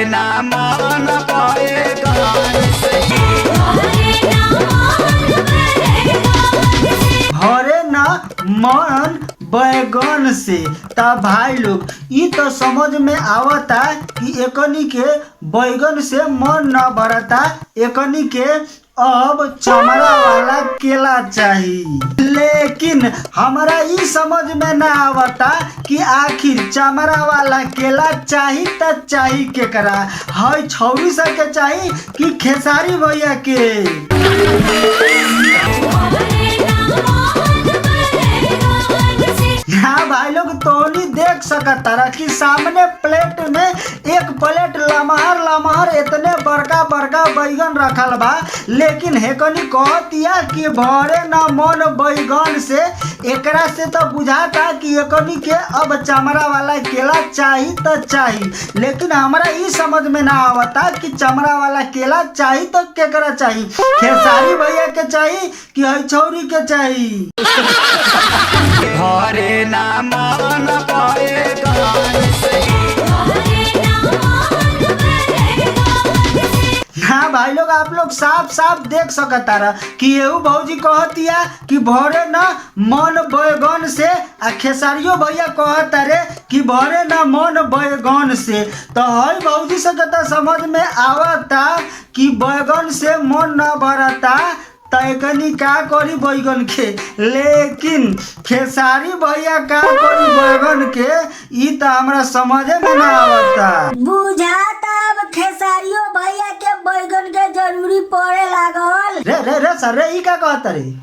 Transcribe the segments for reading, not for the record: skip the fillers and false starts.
ना मन बैगन से भरे ना मन बैगन से। ता भाई लोग ई तो समझ में आवता कि एकनी के बैगन से मन न भरता, एकनी के अब चमड़ा वाला केला चाहिए। लेकिन हमारा ई समझ में ना आवता कि आखिर चमड़ा वाला केला चाहिए त चाहिए केकरा, हई छौरी सब के चाहिए कि खेसारी भैया के। हाँ भाई लोग तोनी देख सकता कि सामने प्लेट में एक प्लेट लमहर इतने बड़का बड़का बैगन रखल बा, लेकिन हेकनी कहतिया कि भरे न मन बैगन से। एकरा से तो बुझाता कि एकनी के अब चमड़ा वाला केला चाहिए तो चाहिए, लेकिन हमरा ई समझ में ना आवता कि चमड़ा वाला केला चाहिए तो केकरा चाहिए, खेसारी भैया के चाहिए कि हई छौरी के चाहिए। भरे ना मन बैगन से। हाँ भाई लोग आप लोग साफ साफ देख सकता रहा कि एहू भौजी कहतिया कि भरे न मन बैगन से, आ खेसारियो भैया कहता रे कि भरे न मन बैगन से। तो हई भौजी से तो समझ में आवता कि बैगन से मन न भरता तैकनी का करी बैगन के, लेकिन खेसारी भैया का करी बैगन के ई तो हमरा समझे में ना आवता। बुझाता अब खेसारियो भैया के बैगन के जरूरी पड़े लागल। रे सर रे ई का कहता रे?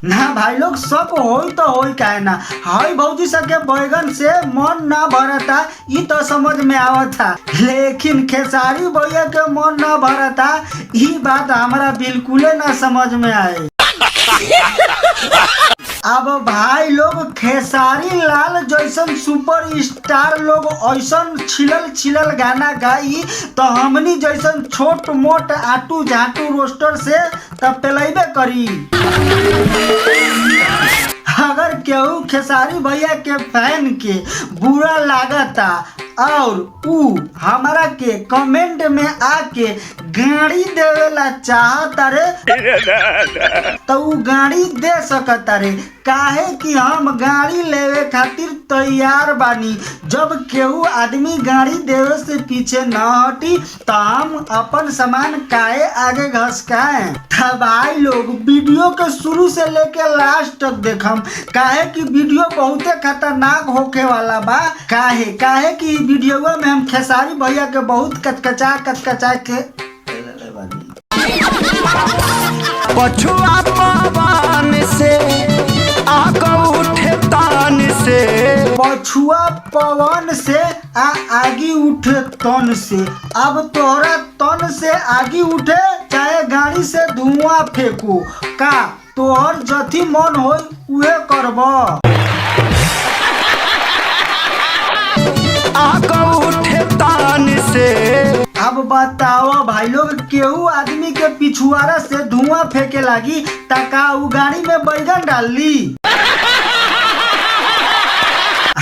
ना भाई लोग सब होई तो होई काहे ना, हाई भौजी सके बैगन से मन ना भरता ई तो समझ में आवता, लेकिन खेसारी भैया के मन ना भरता ई बात हमारा बिल्कुल ना समझ में आए। अब भाई लोग खेसारी लाल जैसन सुपर स्टार लोग ऐसन छिलल गाना गाई तो हमनी जैसन छोट मोट आटू झाटू रोस्टर से तब पेलेबे करी। अगर केहू खेसारी भैया के फैन के बुरा लागता और ऊ हमारा के कमेंट में आके गाड़ी देवेला चाहता रे तो ऊ गाड़ी दे सकता रे, काहे कि हम गाड़ी लेवे खातिर तैयार बानी। जब केहू आदमी गाड़ी देवे से पीछे न हटी तो हम अपन सामान काहे आगे घसकाएं। भाई लोग वीडियो के शुरू से लेके लास्ट तक देखम, काहे कि वीडियो बहुते खतरनाक होके वाला बा। काहे कि वीडियो में हम खेसारी भैया के बहुत कचकचा के पछुआ पवन से आग उठे तान से, पछुआ पवन से आगी उठे तन से। अब तोहरा तन से आगी उठे चाहे गाड़ी से धुआं फेंको, का तोहर जथी मन होई उहे करब। आग उठे तान से। अब बताओ भाई लोग केहू आदमी के पिछुआरा से धुआं फेंके लागी तका उ गाड़ी में बैगन डाल ली।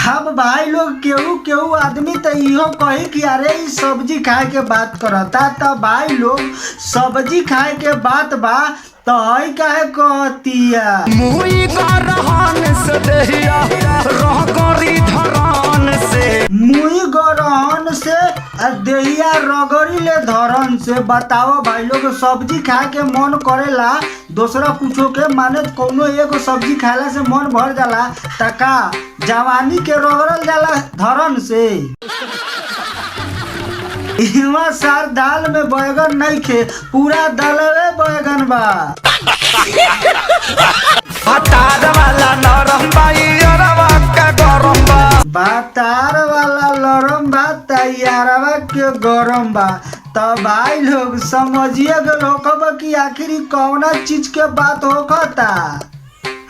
अब भाई लोग केहू आदमी तो इहो कही कि अरे ई सब्जी खाए के बात करता, तो भाई लोग सब्जी खाए के बात बा तो हई काहे कहतिया मुई गरहन से देहिया रह गरी धरान से, मुई गरहन से देहिया रगड़ी ले धरन से। बताओ भाई लोग सब्जी खाए के मन करेला दूसरा कुछो के, माने कोनो एगो सब्जी खाला से मन भर जाला तका जवानी के रगड़ल जाला धरन से। इमा सार दाल में बैगन नहीं खे, पूरा दलवे बैगन बा। हतार वाला नरम बा यारवा के गरम बा, बातार वाला लरम बा तैयारवा के गरम बा। तब भाई लोग समझिए गए होखब कि आखिर कौना चीज के बात होखता।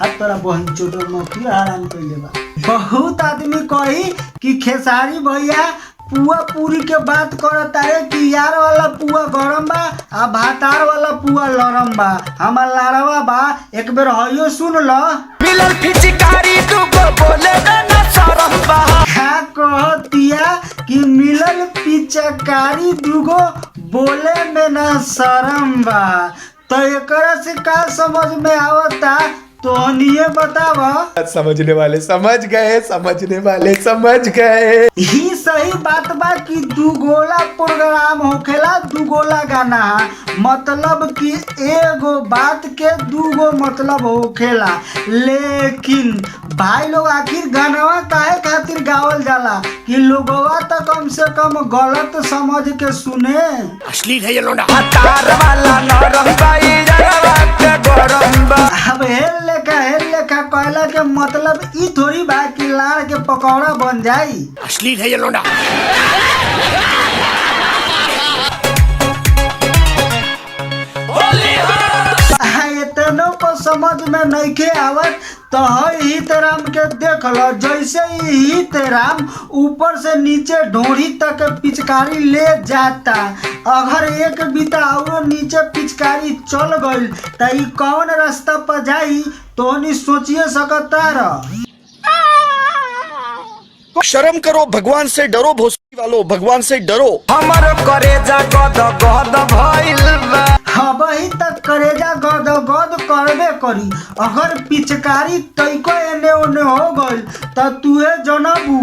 अब तोरा बहन चोटो मखी आराम कइले बा। बहुत आदमी कही कि खेसारी भैया पुआ पूरी के बात करता है कि यार वाला पुआ गरम बा आ भातार वाला पुआ लरम बा। हमार लाड़वा बा एक बेर हइयो सुन ल। मिलल फिचकारी तू को बोले ना शरम बा। पिचकारी दूगो बोले में ना शरम बा। तो एकरा से का समझ में आवता तोहनिए बताव। समझने वाले समझ गए, समझने वाले समझ गए। ही सही बात बा कि दू गोला प्रोग्राम होखेला, दू गोला गाना, मतलब कि एगो बात के दूगो मतलब होखेला। लेकिन भाई लोग आखिर गानवा काहे खातिर गावल जाला कि लोगवा तो कम से कम गलत समझ के सुने। अश्लील है ये लोना। तार वाला नरम बाई जरवा के गरम बा। अब हेल लेखा कहला के मतलब ई थोड़ी बा कि लाड़ के पकौड़ा बन जाई। अश्लील है ये लोना। इतनो को समझ में नइखे आवत तो हित राम के देख लो। जैसे ही हित राम ऊपर से नीचे ढोरी तक पिचकारी ले जाता, अगर एक बीता और नीचे पिचकारी चल गई तो ई कौन रास्ता पर जाई तो नहीं सोचिए सकता रह। शर्म करो, भगवान से डरो, भोसड़ी वालों भगवान से डरो। हमर करेजा गद गद भइल बा। अबही तक करेजा गद गद करबे करी। अगर पिचकारी तैको एने ओने हो गइल त तुहे जनबू।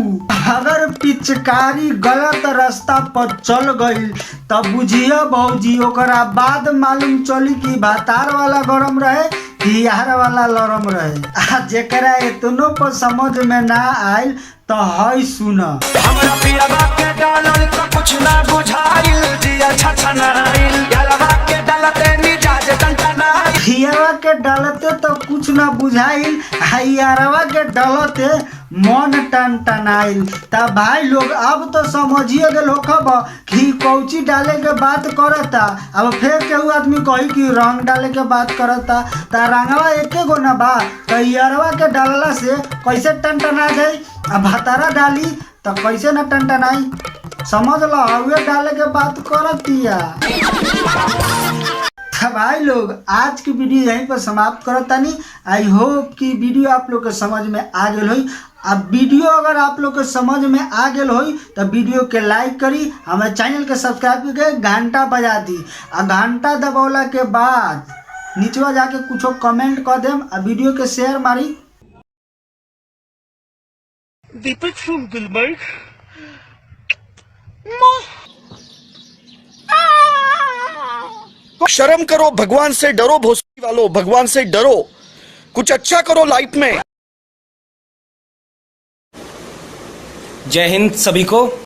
अगर पिचकारी गलत रास्ता पर चल गइल त बुझिया भौजी ओकरा बाद मालूम चली कि भातार वाला गरम रहे कि यार वाला लरम रहे। आ जेकरा एतनो पर समझ में ना आइल तो हई सुन। हमरा पियावा के डालल तो कुछ ना बुझाइल, जिया छछनाइल, यारवा के डालते मिजाज टनटनाइल। हियावा के डालते तो कुछ ना बुझाइल, हियारवा के डालते मन टनटनाइल। ता भाई लोग अब तो समझिए गए होखब कि कौची डाले के बात करता। अब फिर केहू आदमी कही कि रंग डाले के बात करता, ता रंगवा एके गो ना बा। तो हियारवा के डालला से कैसे टनटना जाई, अब भातारा डाली तो कैसे ना टनटनाई। समझ लो हवे डाले के बात करतिया। भाई लोग आज की वीडियो यहीं पर समाप्त करतानी। आई होप कि वीडियो आप लोग के समझ में आ गई होई। अब वीडियो अगर आप लोग के समझ में आ गई होई तो वीडियो के लाइक करी, हमारे चैनल के सब्सक्राइब करके घंटा बजा दी। आ घंटा दबौला के बाद नीचवा जाके कुछ कमेंट कर देम आ वीडियो के शेयर मारी। दीपक from Gulmarg। शर्म करो, भगवान से डरो, भोसड़ी वालों भगवान से डरो। कुछ अच्छा करो लाइफ में। जय हिंद सभी को।